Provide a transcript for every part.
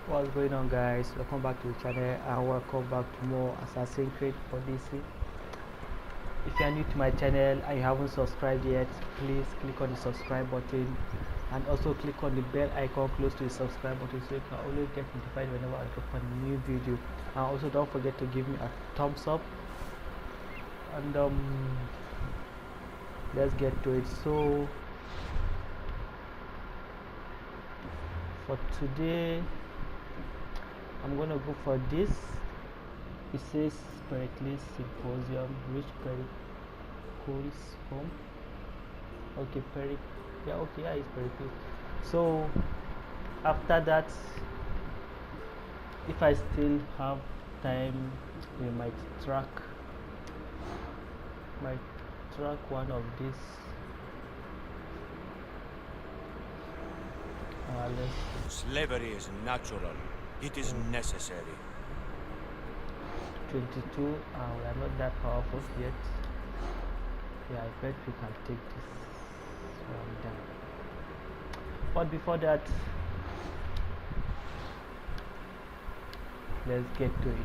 What's going on, guys? Welcome back to the channel and welcome back to more Assassin's Creed Odyssey. If you are new to my channel and you haven't subscribed yet, please click on the subscribe button and also click on the bell icon close to the subscribe button so you can always get notified whenever I drop a new video. And also don't forget to give me a thumbs up, and let's get to it. So for today I'm gonna go for this. It says Pericles Symposium, reach Pericles home. Okay, yeah, it's Pericles. So after that, if I still have time, we might track one of these. Slavery is natural. It is necessary. 22. We are not that powerful yet. Yeah, I bet we can take this one down. But before that, let's get to it.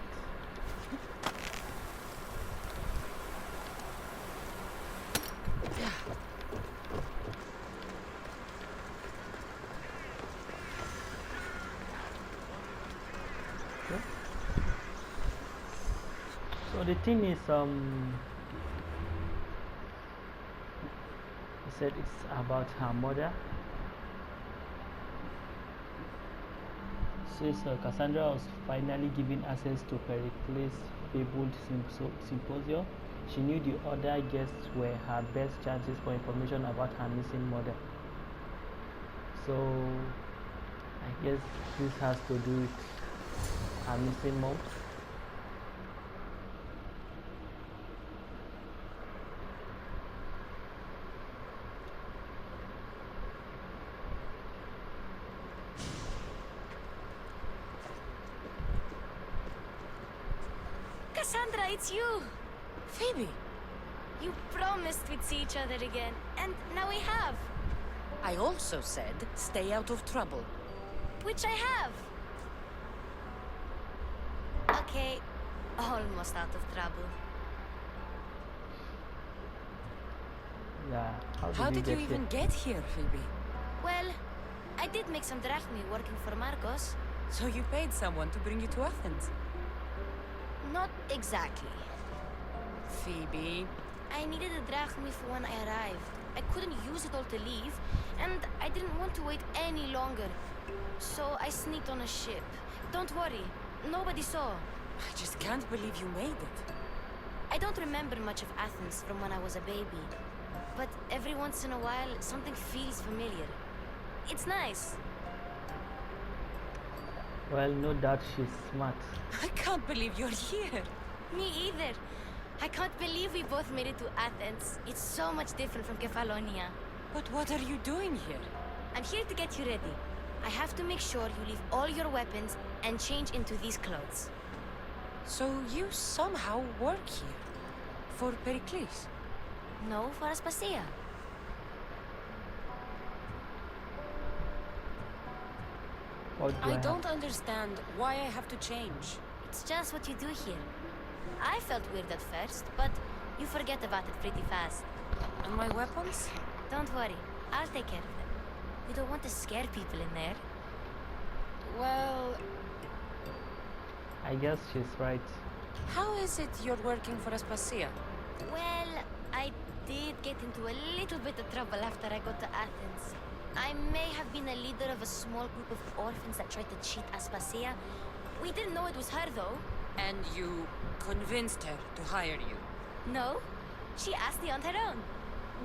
So the thing is, he said it's about her mother. Says Kassandra was finally given access to Pericles' fabled symposium. She knew the other guests were her best chances for information about her missing mother. So I guess this has to do with her missing mom. Kassandra, it's you! Phoebe! You promised we'd see each other again, and now we have! I also said, stay out of trouble. Which I have! Okay, almost out of trouble. Yeah, How did you even get here, Phoebe? Well, I did make some drachmi working for Marcos. So you paid someone to bring you to Athens? Not exactly. Phoebe... I needed a drachmi for when I arrived. I couldn't use it all to leave, and I didn't want to wait any longer. So I sneaked on a ship. Don't worry, nobody saw. I just can't believe you made it. I don't remember much of Athens from when I was a baby. But every once in a while, something feels familiar. It's nice. Well, no doubt she's smart. I can't believe you're here. Me either. I can't believe we both made it to Athens. It's so much different from Kefalonia. But what are you doing here? I'm here to get you ready. I have to make sure you leave all your weapons and change into these clothes. So you somehow work here? For Pericles? No, for Aspasia. I don't understand why I have to change. It's just what you do here. I felt weird at first, but you forget about it pretty fast. And my weapons? Don't worry, I'll take care of them. You don't want to scare people in there. Well... I guess she's right. How is it you're working for Aspasia? Well, I did get into a little bit of trouble after I got to Athens. I may have been a leader of a small group of orphans that tried to cheat Aspasia. We didn't know it was her, though. And you convinced her to hire you? No, she asked me on her own.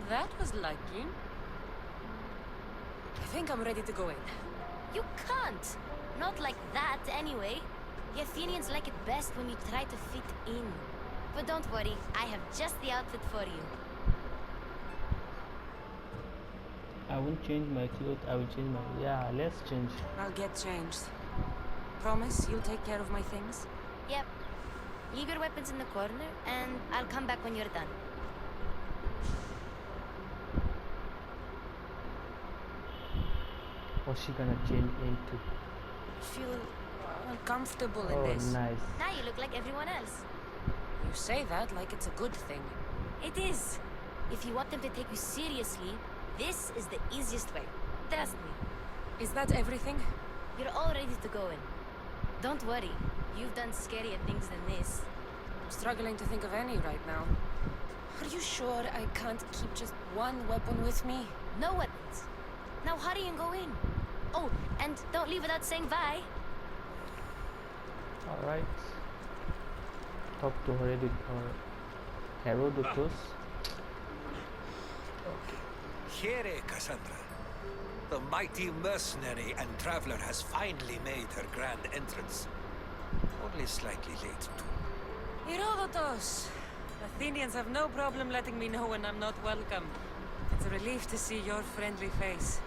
That was lucky. I think I'm ready to go in. You can't. Not like that, anyway. The Athenians like it best when you try to fit in. But don't worry, I have just the outfit for you. I won't change my clothes, I will change my... Yeah, let's change. I'll get changed. Promise you'll take care of my things? Yep. Leave your weapons in the corner, and I'll come back when you're done. What's she gonna change into? I feel uncomfortable in Oh, this. nice. Now you look like everyone else. You say that like it's a good thing. It is. If you want them to take you seriously, this is the easiest way. Trust me. Is that everything? You're all ready to go in. Don't worry. You've done scarier things than this. I'm struggling to think of any right now. Are you sure I can't keep just one weapon with me? No weapons. Now hurry and go in. Oh, and don't leave without saying bye. Alright. Talk to Herodotus. Here, Kassandra. The mighty mercenary and traveler has finally made her grand entrance. Only slightly late, too. Herodotus! Athenians have no problem letting me know when I'm not welcome. It's a relief to see your friendly face.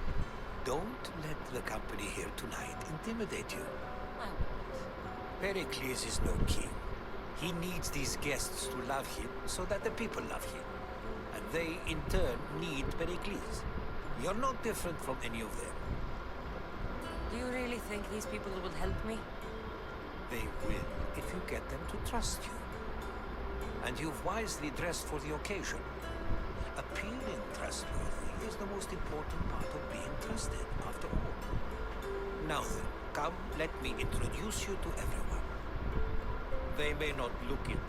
Don't let the company here tonight intimidate you. I won't. Pericles is no king. He needs these guests to love him so that the people love him. And they, in turn, need Pericles. You're not different from any of them. Do you really think these people will help me? They will if you get them to trust you. And you've wisely dressed for the occasion. Appearing trustworthy is the most important part of being trusted, after all. Now then, come, let me introduce you to everyone. They may not look it,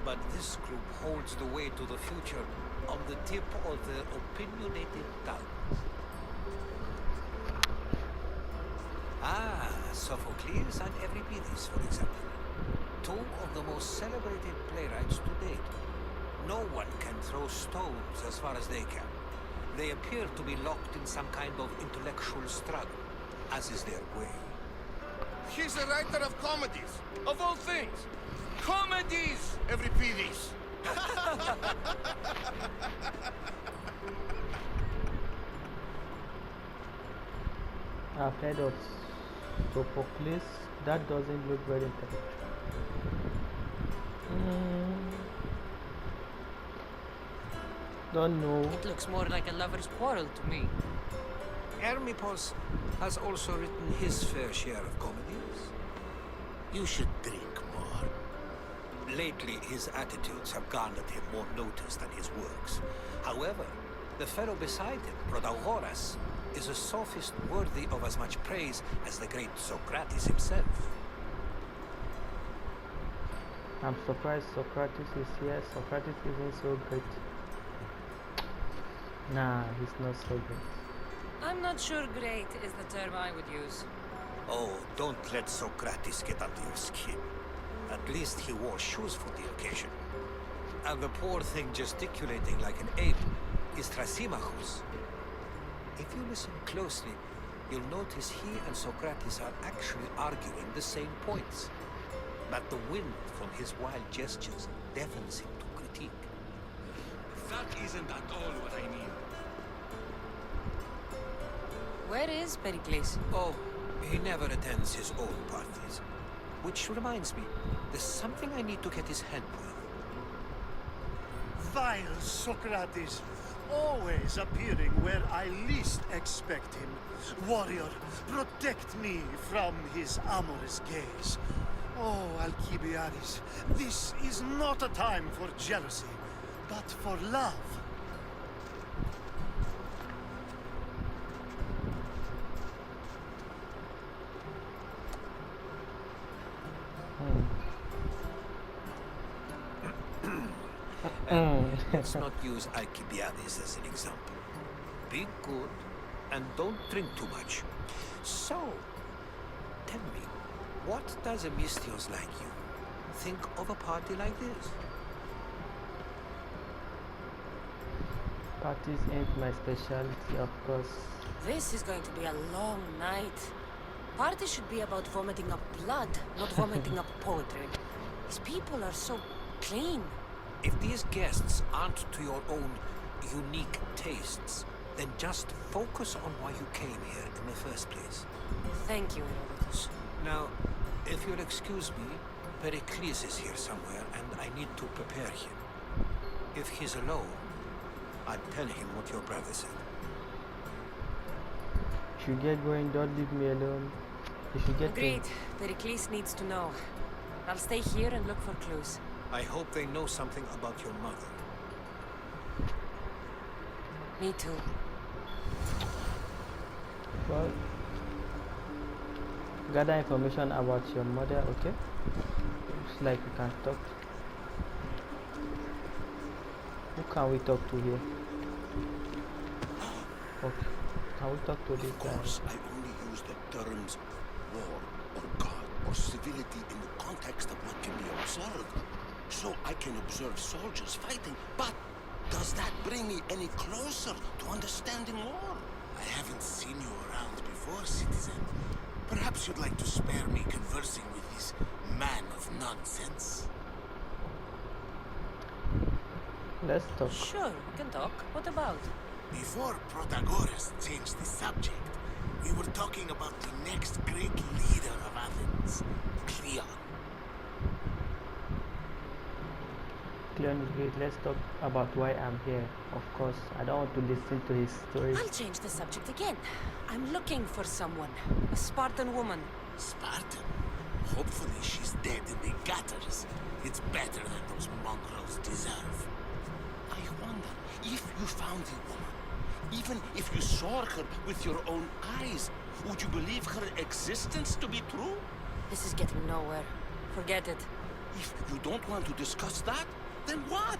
but this group holds the way to the future on the tip of their opinionated tongues. Ah, Sophocles and Euripides, for example. Two of the most celebrated playwrights to date. No one can throw stones as far as they can. They appear to be locked in some kind of intellectual struggle, as is their way. He's a writer of comedies, of all things. Comedies, Euripides. I've heard of Sophocles. That doesn't look very intellectual. Don't know. It looks more like a lover's quarrel to me. Hermippos has also written his fair share of comedies. You should drink more. Lately, his attitudes have garnered him more notice than his works. However, the fellow beside him, Protagoras, is a sophist worthy of as much praise as the great Socrates himself. I'm surprised Socrates is here. Socrates isn't so great. Nah, he's not so great. I'm not sure great is the term I would use. Oh, don't let Socrates get under your skin. At least he wore shoes for the occasion. And the poor thing gesticulating like an ape is Thrasymachus. If you listen closely, you'll notice he and Socrates are actually arguing the same points. But the wind from his wild gestures deafens him to critique. That isn't at all what I mean. Where is Pericles? Oh, he never attends his own parties. Which reminds me, there's something I need to get his head with. Vile Socrates, always appearing where I least expect him. Warrior, protect me from his amorous gaze. Oh, Alcibiades, this is not a time for jealousy, but for love. Let's not use Alcibiades as an example. Be good and don't drink too much. So, tell me, what does a Mystios like you think of a party like this? Parties ain't my specialty, of course. This is going to be a long night. Party should be about vomiting up blood, not vomiting up poetry. These people are so clean. If these guests aren't to your own unique tastes, then just focus on why you came here in the first place. Thank you, Herodotus. Now, if you'll excuse me, Pericles is here somewhere, and I need to prepare him. If he's alone, I'll tell him what your brother said. If you get going, don't leave me alone. You should get Agreed. Pericles needs to know. I'll stay here and look for clues. I hope they know something about your mother. Me too. Well, gather information about your mother, okay? Looks like we can talk. Who can we talk to here? Okay, can we talk to this Of guy? course, I only use the terms war or God or civility in the context of what can be observed. So I can observe soldiers fighting, but does that bring me any closer to understanding war? I haven't seen you around before, citizen. Perhaps you'd like to spare me conversing with this man of nonsense. Let's talk. Sure, we can talk. What about? Before protagonist changed the subject, we were talking about the next great leader of Athens, Cleon. Cleon is great. Let's talk about why I'm here. Of course, I don't want to listen to his story. I'll change the subject again. I'm looking for someone. A Spartan woman. Spartan? Hopefully she's dead in the gutters. It's better than those mongrels deserve. I wonder if you found the woman, even if you saw her with your own eyes, would you believe her existence to be true? This is getting nowhere. Forget it. If you don't want to discuss that, then what?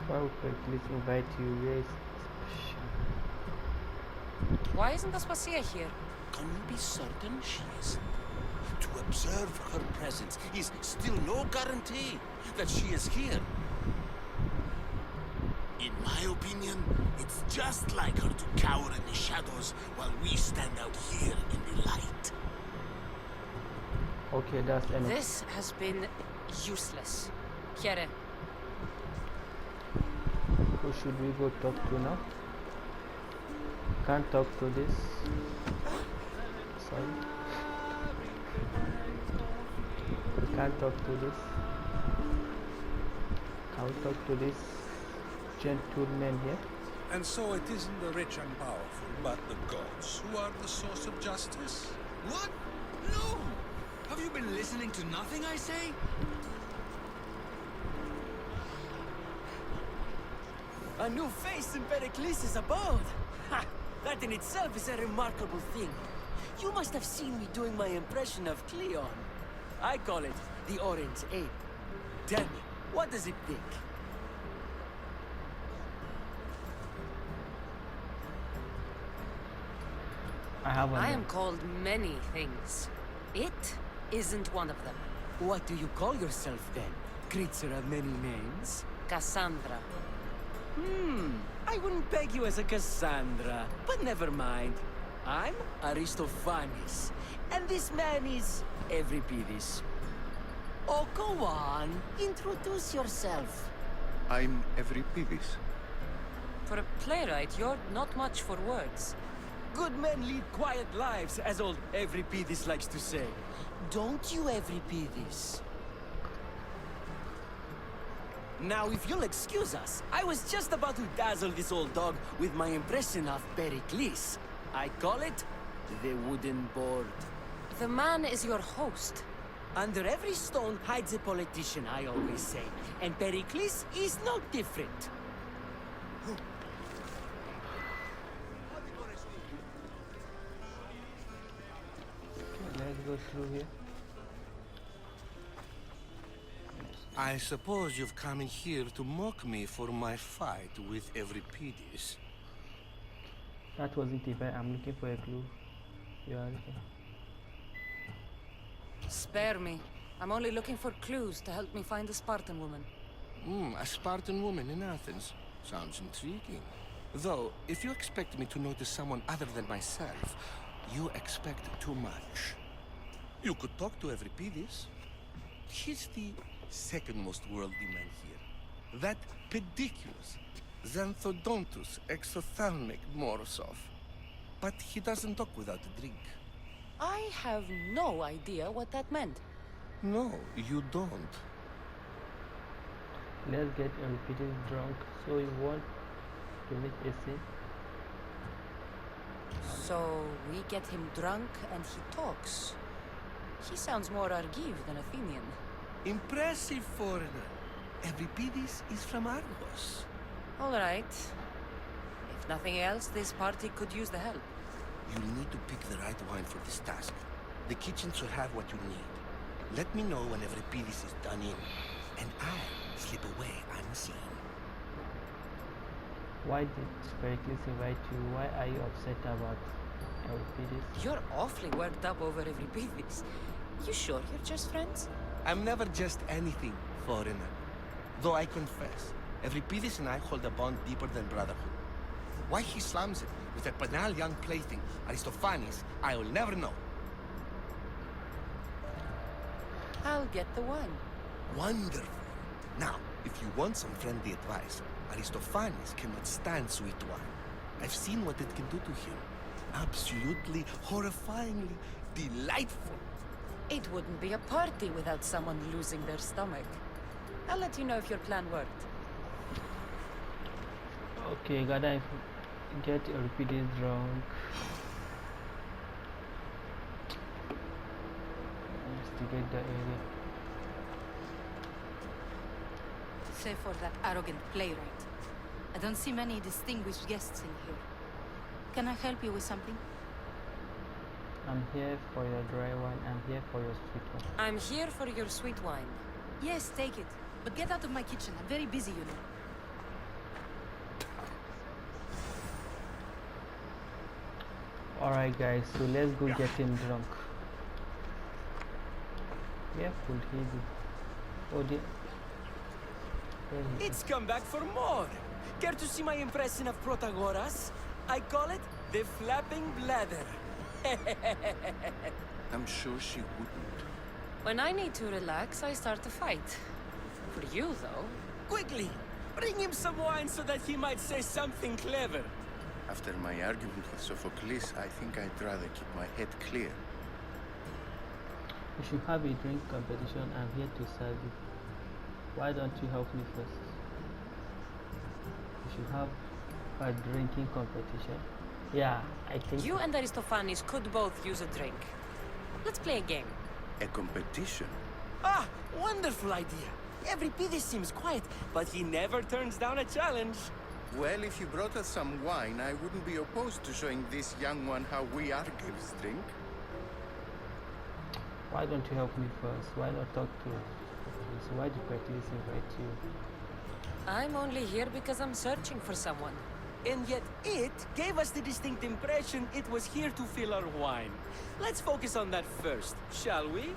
Why would please invite you? Where is Why isn't Aspasia here? Can you be certain she is? To observe her presence is still no guarantee that she is here. In my opinion, it's just like her to cower in the shadows while we stand out here in the light. Okay, that's enough. This has been useless. Here. Who should we go talk to now? Can't talk to this. Sorry. We can't talk to this. Can we talk to this gentleman here? And so it isn't the rich and powerful, but the gods who are the source of justice? What? No! Have you been listening to nothing I say? A new face in Pericles' abode! Ha! That in itself is a remarkable thing. You must have seen me doing my impression of Cleon. I call it the Orange Ape. Tell me, what does it think? I am called many things. It isn't one of them. What do you call yourself then? Creature of many names? Kassandra. I wouldn't peg you as a Cassandra, but never mind. I'm Aristophanes, and this man is Euripides. Oh, go on. Introduce yourself. I'm Euripides. For a playwright, you're not much for words. Good men lead quiet lives, as old Euripides likes to say. Don't you, Euripides? Now, if you'll excuse us, I was just about to dazzle this old dog with my impression of Pericles. I call it the wooden board. The man is your host. Under every stone hides a politician, I always say. And Pericles is no different. Let's go through here. I suppose you've come in here to mock me for my fight with Euripides. That wasn't even. I'm looking for a clue. You are looking. Spare me. I'm only looking for clues to help me find the Spartan woman. A Spartan woman in Athens. Sounds intriguing. Though, if you expect me to notice someone other than myself, you expect too much. You could talk to Euripides. He's the second most worldly man here. That pediculous, xanthodontus exophthalmic Morosov. But he doesn't talk without a drink. I have no idea what that meant. No, you don't. Let's get Euripides drunk. So you want to make a scene? So we get him drunk and he talks. He sounds more Argive than Athenian. Impressive, foreigner. Euripides is from Argos. All right. If nothing else, this party could use the help. You'll need to pick the right wine for this task. The kitchen should have what you need. Let me know when Euripides is done in, and I'll slip away unseen. Why did Pericles invite you? Why are you upset about Euripides? You're awfully worked up over Euripides. You sure you're just friends? I'm never just anything, foreigner. Though I confess, Euripides and I hold a bond deeper than brotherhood. Why he slams it with that banal young plaything, Aristophanes, I will never know. I'll get the wine. Wonderful. Now, if you want some friendly advice, Aristophanes cannot stand sweet wine. I've seen what it can do to him. Absolutely, horrifyingly delightful. It wouldn't be a party without someone losing their stomach. I'll let you know if your plan worked. Okay, gotta get Euripides drunk. Investigate the area. Save for that arrogant playwright. I don't see many distinguished guests in here. Can I help you with something? I'm here for your dry wine. I'm here for your sweet one. I'm here for your sweet wine. Yes, take it. But get out of my kitchen. I'm very busy, you know. Alright guys, so let's go get him drunk. Where could he be? Oh, It's come back for more. Care to see my impression of Protagoras? I call it the flapping bladder. I'm sure she wouldn't. When I need to relax, I start a fight. For you, though. Quickly, bring him some wine so that he might say something clever. After my argument with Sophocles, I think I'd rather keep my head clear. You should have a drink competition. I'm here to serve you. Why don't you help me first? You should have a drinking competition. Yeah, I think You and Aristophanes could both use a drink. Let's play a game. A competition? Ah, wonderful idea. Euripides seems quiet, but he never turns down a challenge. Well, if you brought us some wine, I wouldn't be opposed to showing this young one how we Argives drink. Why don't you help me first? Why not talk to Pericles? Why did Pericles invite you? I'm only here because I'm searching for someone. And yet it gave us the distinct impression it was here to fill our wine. Let's focus on that first, shall we?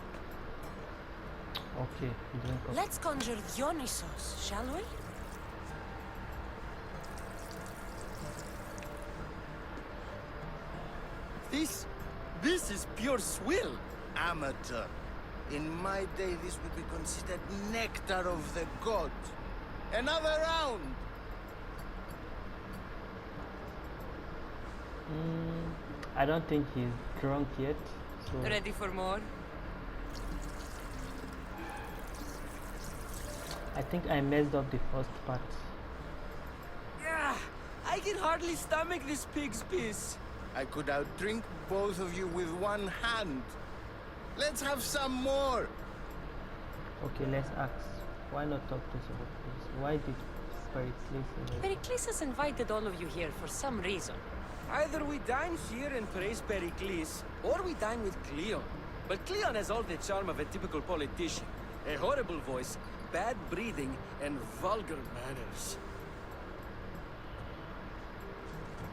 Okay, drink up. Let's conjure Dionysos, shall we? This is pure swill. Amateur. In my day, this would be considered nectar of the gods. Another round! I don't think he's drunk yet, so Ready for more? I think I messed up the first part. Yeah, I can hardly stomach this pig's piss. I could outdrink both of you with one hand. Let's have some more! Okay, let's ask. Why not talk to Sophocles? Why did Pericles invite? Pericles has invited all of you here for some reason. Either we dine here and praise Pericles, or we dine with Cleon. But Cleon has all the charm of a typical politician. A horrible voice, bad breeding, and vulgar manners.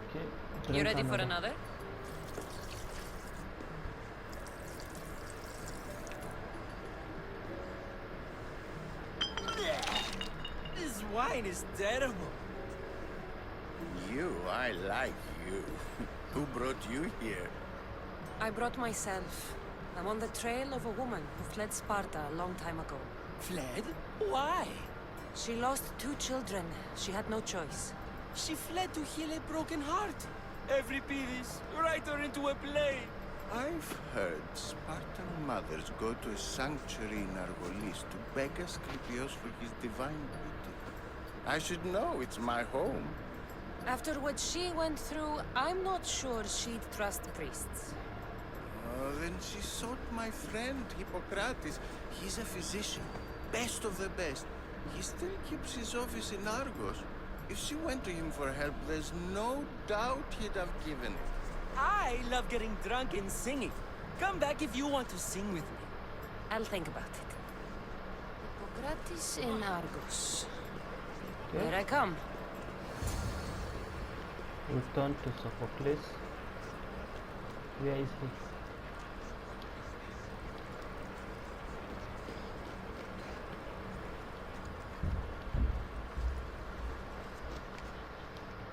Okay. You drink ready for another? This wine is terrible. You, I like you. Who brought you here? I brought myself. I'm on the trail of a woman who fled Sparta a long time ago. Fled? Why? She lost 2 children. She had no choice. She fled to heal a broken heart. Euripides, write her into a play. I've heard Spartan mothers go to a sanctuary in Argolis to beg Asclepios for his divine beauty. I should know, it's my home. After what she went through, I'm not sure she'd trust priests. Then she sought my friend, Hippocrates. He's a physician, best of the best. He still keeps his office in Argos. If she went to him for help, there's no doubt he'd have given it. I love getting drunk and singing. Come back if you want to sing with me. I'll think about it. Hippocrates in Argos. Okay. Here I come. Return to Sophocles. Where is he?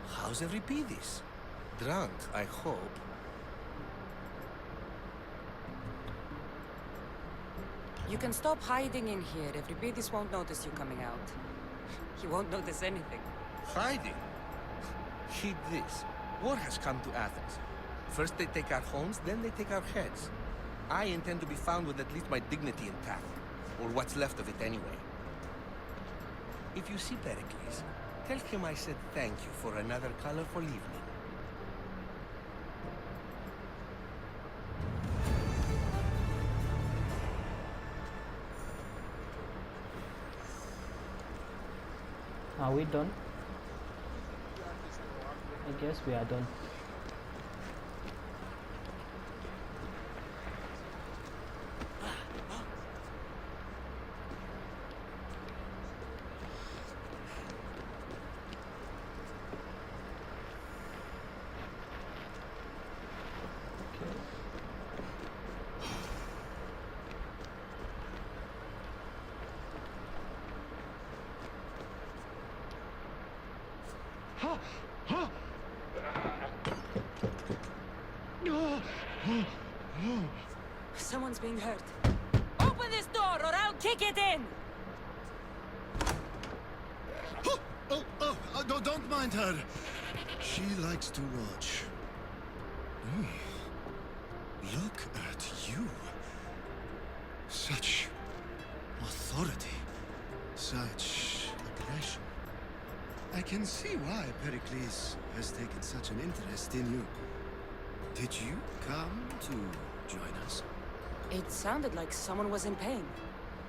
How's Euripides? Drunk, I hope. You can stop hiding in here. Euripides won't notice you coming out. He won't notice anything. Hiding? Heed this. War has come to Athens. First they take our homes, then they take our heads. I intend to be found with at least my dignity intact. Or what's left of it anyway. If you see Pericles, tell him I said thank you for another colorful evening. Are we done? I guess we are done. Someone's being hurt. Open this door or I'll kick it in! Don't mind her. She likes to watch. Look at you. Such authority. Such aggression. I can see why Pericles has taken such an interest in you. Did you come to join us? It sounded like someone was in pain.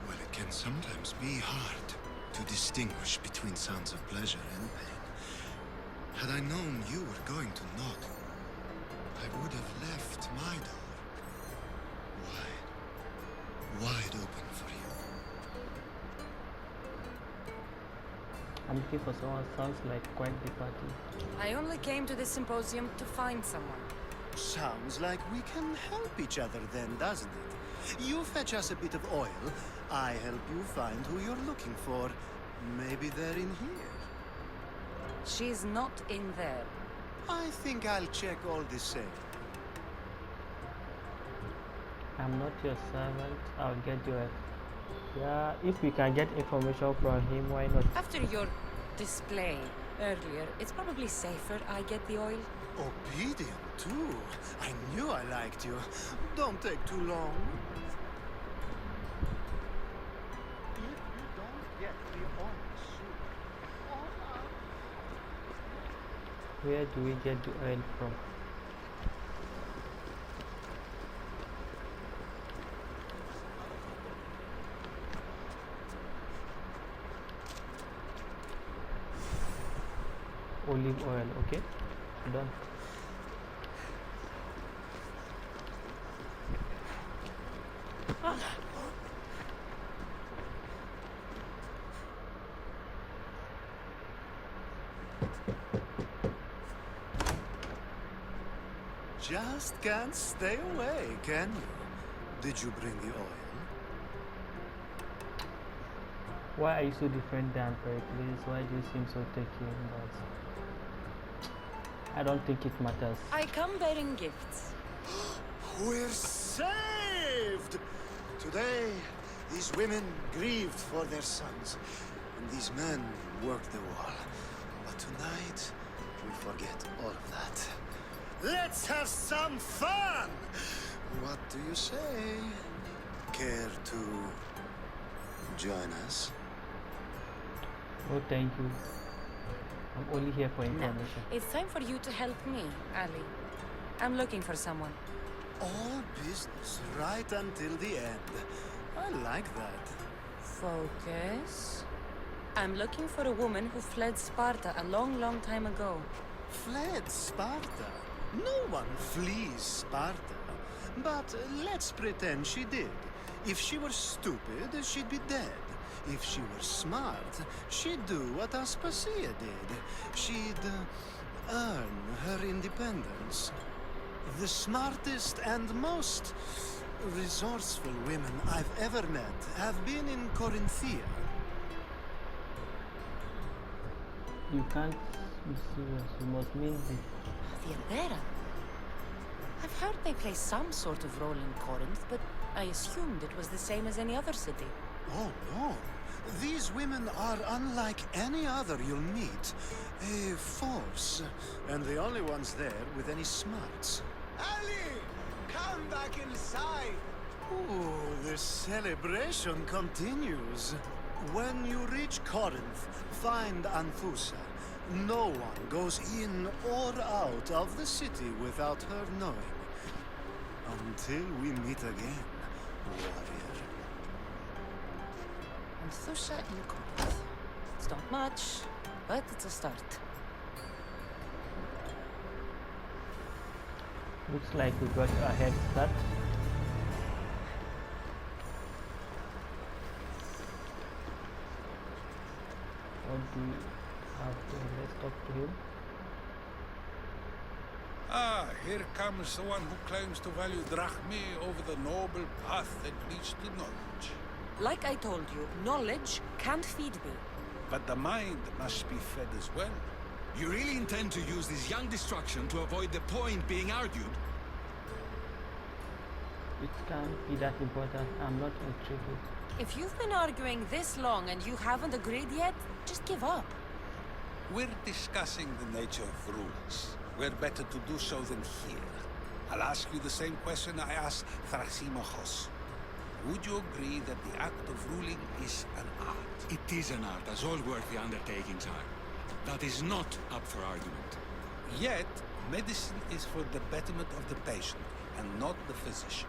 Well, it can sometimes be hard to distinguish between sounds of pleasure and pain. Had I known you were going to knock, I would have left my door wide open for you. I'm looking for someone sounds like quite the party. I only came to this symposium to find someone. Sounds like we can help each other then, doesn't it? You fetch us a bit of oil, I help you find who you're looking for. Maybe they're in here. She's not in there. I think I'll check all the same. I'm not your servant. I'll get you a... Yeah, if we can get information from him, why not? After your display earlier, it's probably safer I get the oil. Obedient, too. I knew I liked you. Don't take too long. If you don't get the oil soon, Where do we get the oil from? Olive oil, okay, done. just can't stay away, can you? Did you bring the oil? Why are you so different than Pericles? Why do you seem so taking? But I don't think it matters. I come bearing gifts. We're saved! Today, these women grieved for their sons, and these men worked the wall. But tonight, we forget all of that. Let's have some fun! What do you say? Care to join us? Oh, thank you. I'm only here for Now, information. it's time for you to help me, Ali. I'm looking for someone. All business right until the end. I like that. Focus. I'm looking for a woman who fled Sparta a long, long time ago. Fled Sparta? No one flees Sparta. But let's pretend she did. If she were stupid, she'd be dead. If she were smart, she'd do what Aspasia did. She'd earn her independence. The smartest and most resourceful women I've ever met have been in Corinthia. You can't be serious. You must mean this. The Impera? I've heard they play some sort of role in Corinth, but I assumed it was the same as any other city. Oh, no. These women are unlike any other you'll meet. A force. And the only ones there with any smarts. Ali! Come back inside! Ooh, the celebration continues. When you reach Corinth, find Anthusa. No one goes in or out of the city without her knowing. Until we meet again, warrior. Anthusa in Corinth. It's not much, but it's a start. Looks like we got a head start. What do we have to? Let's talk to him. Ah, here comes the one who claims to value drachmae over the noble path that leads to knowledge. Like I told you, knowledge can't feed me. But the mind must be fed as well. You really intend to use this young destruction to avoid the point being argued? It can't be that important. I'm not intrigued. If you've been arguing this long and you haven't agreed yet, just give up. We're discussing the nature of rules. Where better to do so than here. I'll ask you the same question I asked Thrasymachos. Would you agree that the act of ruling is an art? It is an art, as all worthy undertakings are. That is not up for argument. Yet, medicine is for the betterment of the patient, and not the physician.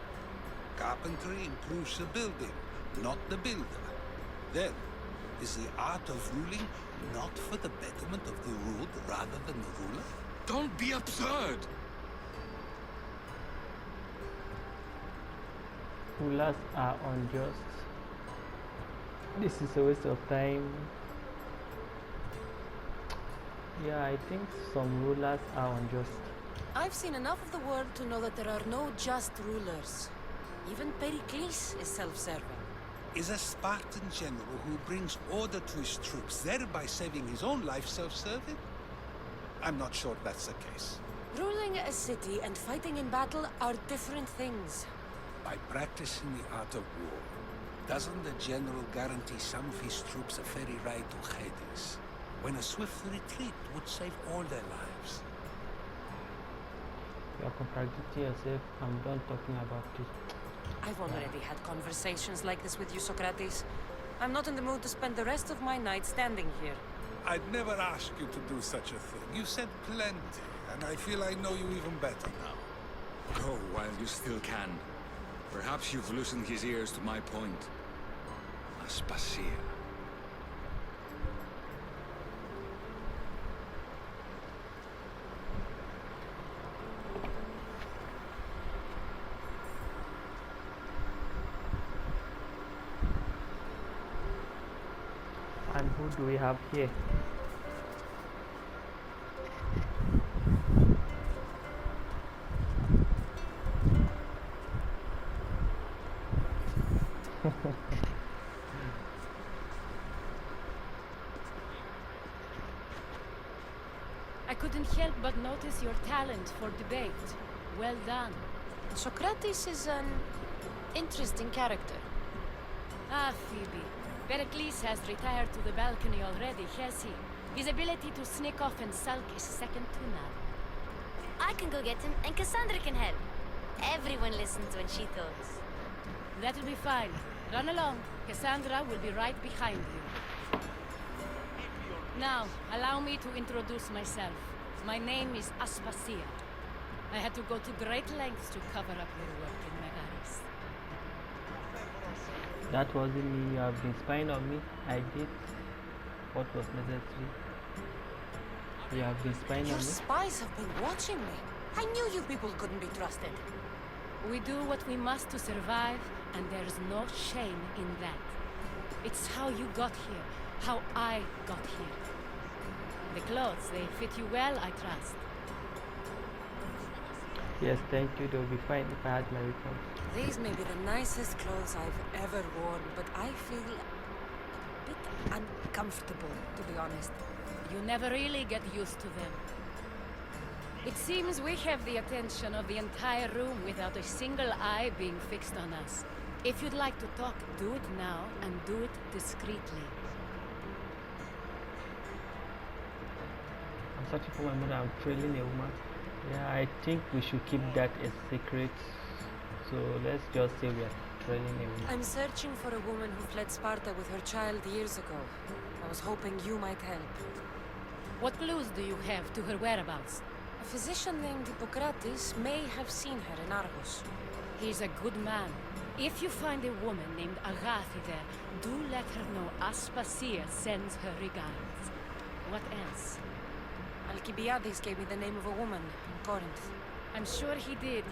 Carpentry improves the building, not the builder. Then, is the art of ruling not for the betterment of the ruled rather than the ruler? Don't be absurd! Rulers are unjust. This is a waste of time. Yeah, I think some rulers are unjust. I've seen enough of the world to know that there are no just rulers. Even Pericles is self-serving. Is a Spartan general who brings order to his troops, thereby saving his own life, self-serving? I'm not sure that's the case. Ruling a city and fighting in battle are different things. By practicing the art of war, doesn't the general guarantee some of his troops a ferry ride to Hades, when a swift retreat would save all their lives? You are contradicting yourself. I'm done talking about it. I've already had conversations like this with you, Socrates. I'm not in the mood to spend the rest of my night standing here. I'd never ask you to do such a thing. You said plenty, and I feel I know you even better now. Go while you still can. Perhaps you've loosened his ears to my point. Aspasia. And who do we have here? I couldn't help but notice your talent for debate. Well done. Socrates is an interesting character. Ah, Phoebe. Pericles has retired to the balcony already, has he? His ability to sneak off and sulk is second to none. I can go get him, and Cassandra can help. Everyone listens when she talks. That'll be fine. Run along. Cassandra will be right behind you. Keep your Now, allow me to introduce myself. My name is Aspasia. I had to go to great lengths to cover up your work in Megaris. That wasn't me. You have been spying on me. I did what was necessary. You have been spying Your on me. spies have been watching me. I knew you people couldn't be trusted. We do what we must to survive, and there's no shame in that. It's how you got here, how I got here. The clothes, they fit you well, I trust. Yes, thank you. They'll be fine if I had my weapons. These may be the nicest clothes I've ever worn, but I feel a bit uncomfortable, to be honest. You never really get used to them. It seems we have the attention of the entire room without a single eye being fixed on us. If you'd like to talk, do it now, and do it discreetly. I'm searching for my mother. I'm trailing a woman. Yeah, I think we should keep that a secret. So let's just say we are trailing a woman. I'm searching for a woman who fled Sparta with her child years ago. I was hoping you might help. What clues do you have to her whereabouts? A physician named Hippocrates may have seen her in Argos. He's a good man. If you find a woman named Agathi there, do let her know Aspasia sends her regards. What else? Alcibiades gave me the name of a woman in Corinth. I'm sure he did.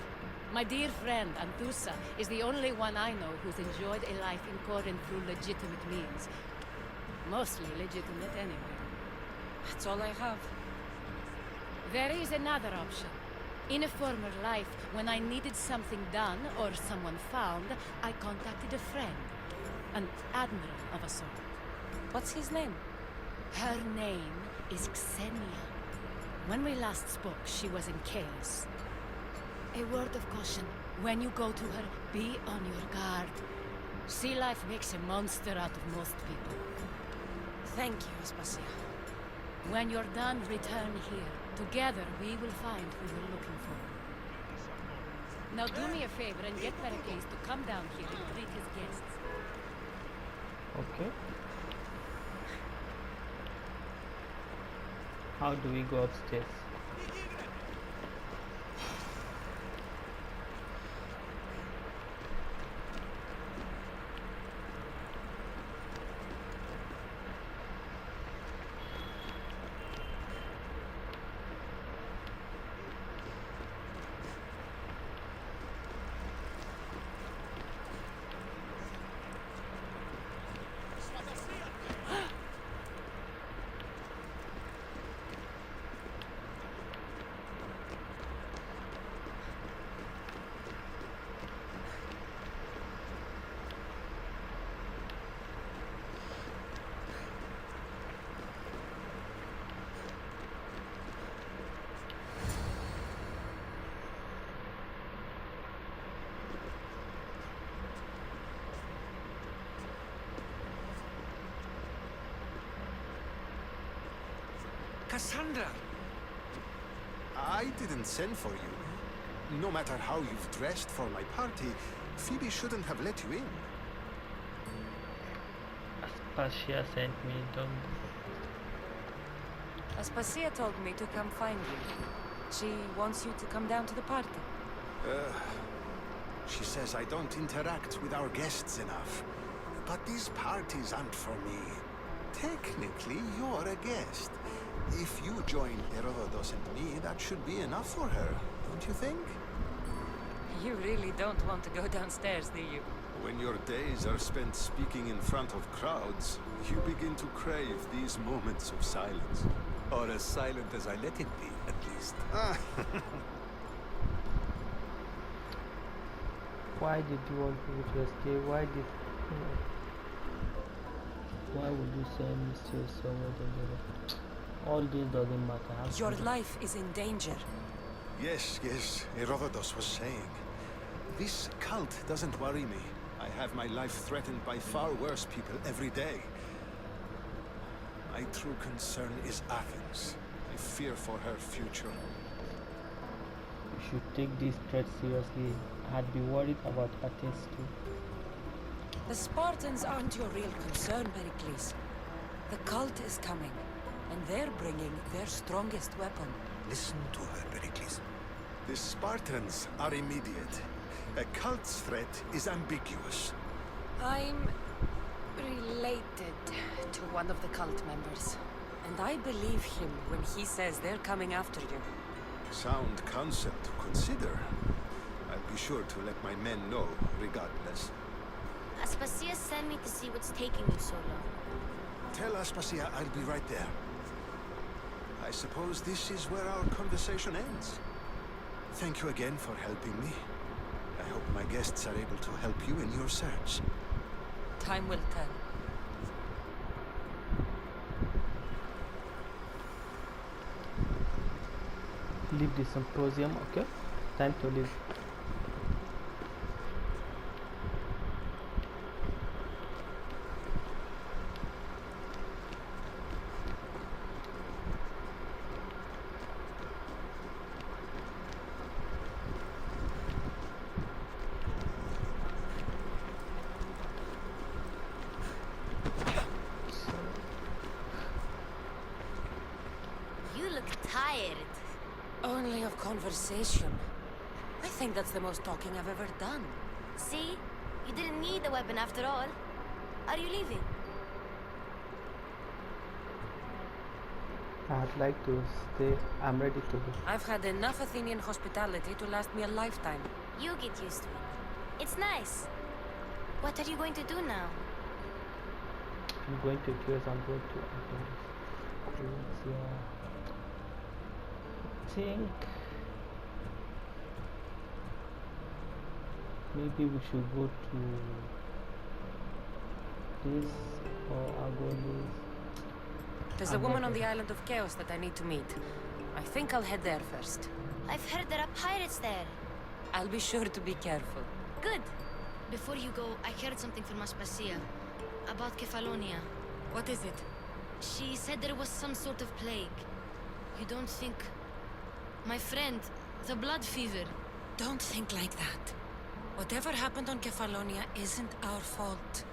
My dear friend, Anthusa, is the only one I know who's enjoyed a life in Corinth through legitimate means. Mostly legitimate anyway. That's all I have. There is another option. In a former life, when I needed something done or someone found, I contacted a friend. An admiral of a sort. What's his name? Her name is Xenia. When we last spoke, she was in chaos. A word of caution. When you go to her, be on your guard. Sea life makes a monster out of most people. Thank you, Aspasia. When you're done, return here. Together, we will find who you're looking for. Now do me a favor and get Pericles to come down here and greet his guests. Okay. How do we go upstairs? Kassandra! I didn't send for you. No matter how you've dressed for my party, Phoebe shouldn't have let you in. Aspasia sent me, don't... Aspasia told me to come find you. She wants you to come down to the party. She says I don't interact with our guests enough. But these parties aren't for me. Technically, you're a guest. If you join Herodotus and me, that should be enough for her, don't you think? You really don't want to go downstairs, do you? When your days are spent speaking in front of crowds, you begin to crave these moments of silence. Or as silent as I let it be, at least. Why did you want me to escape? Why would you send me to somewhere dangerous? All this doesn't matter. Your life is in danger. Yes, Herodotus was saying. This cult doesn't worry me. I have my life threatened by far worse people every day. My true concern is Athens. I fear for her future. You should take this threat seriously. I'd be worried about Athens too. The Spartans aren't your real concern, Pericles. The cult is coming. and they're bringing their strongest weapon. Listen to her, Pericles. The Spartans are immediate. A cult's threat is ambiguous. I'm related to one of the cult members. And I believe him when he says they're coming after you. Sound counsel to consider. I'll be sure to let my men know, regardless. Aspasia sent me to see what's taking you so long. Tell Aspasia I'll be right there. I suppose this is where our conversation ends. Thank you again for helping me. I hope my guests are able to help you in your search. Time will tell. Leave the symposium. Okay, time to leave. You look tired. Only of conversation. I think that's the most talking I've ever done. See? You didn't need a weapon after all. Are you leaving? I'd like to stay. I'm ready to go. I've had enough Athenian hospitality to last me a lifetime. You get used to it. It's nice. What are you going to do now? I'm going to QS. I'm going to Athens. Think maybe we should go to this or Agonis. There's a woman on the island of Chaos that I need to meet. I think I'll head there first. I've heard there are pirates there. I'll be sure to be careful. Good. Before you go, I heard something from Aspasia about Kefalonia. What is it? She said there was some sort of plague. You don't think... My friend, the blood fever. Don't think like that. Whatever happened on Kefalonia isn't our fault.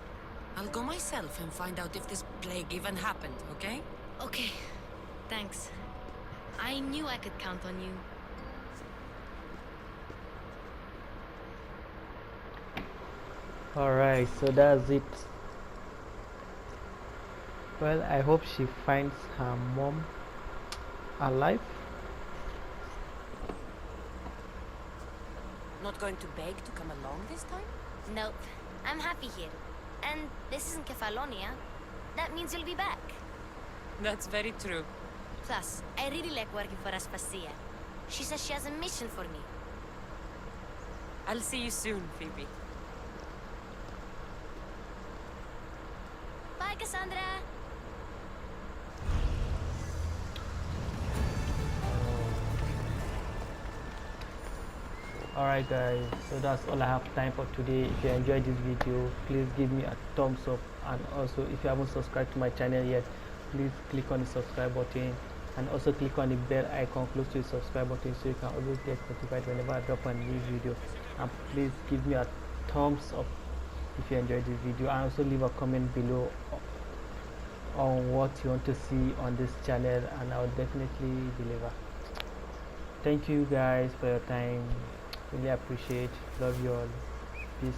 I'll go myself and find out if this plague even happened, okay? Okay. Thanks. I knew I could count on you. Alright, so that's it. Well, I hope she finds her mom alive. Not going to beg to come along this time? Nope. I'm happy here. And this isn't Kefalonia. That means you'll be back. That's very true. Plus, I really like working for Aspasia. She says she has a mission for me. I'll see you soon, Phoebe. Bye, Kassandra! Alright guys, so that's all I have time for today. If you enjoyed this video, please give me a thumbs up, and also if you haven't subscribed to my channel yet, please click on the subscribe button and also click on the bell icon close to the subscribe button so you can always get notified whenever I drop a new video. And please give me a thumbs up if you enjoyed this video, and also leave a comment below on what you want to see on this channel, and I'll definitely deliver. Thank you guys for your time. Really appreciate. Love you all. Peace.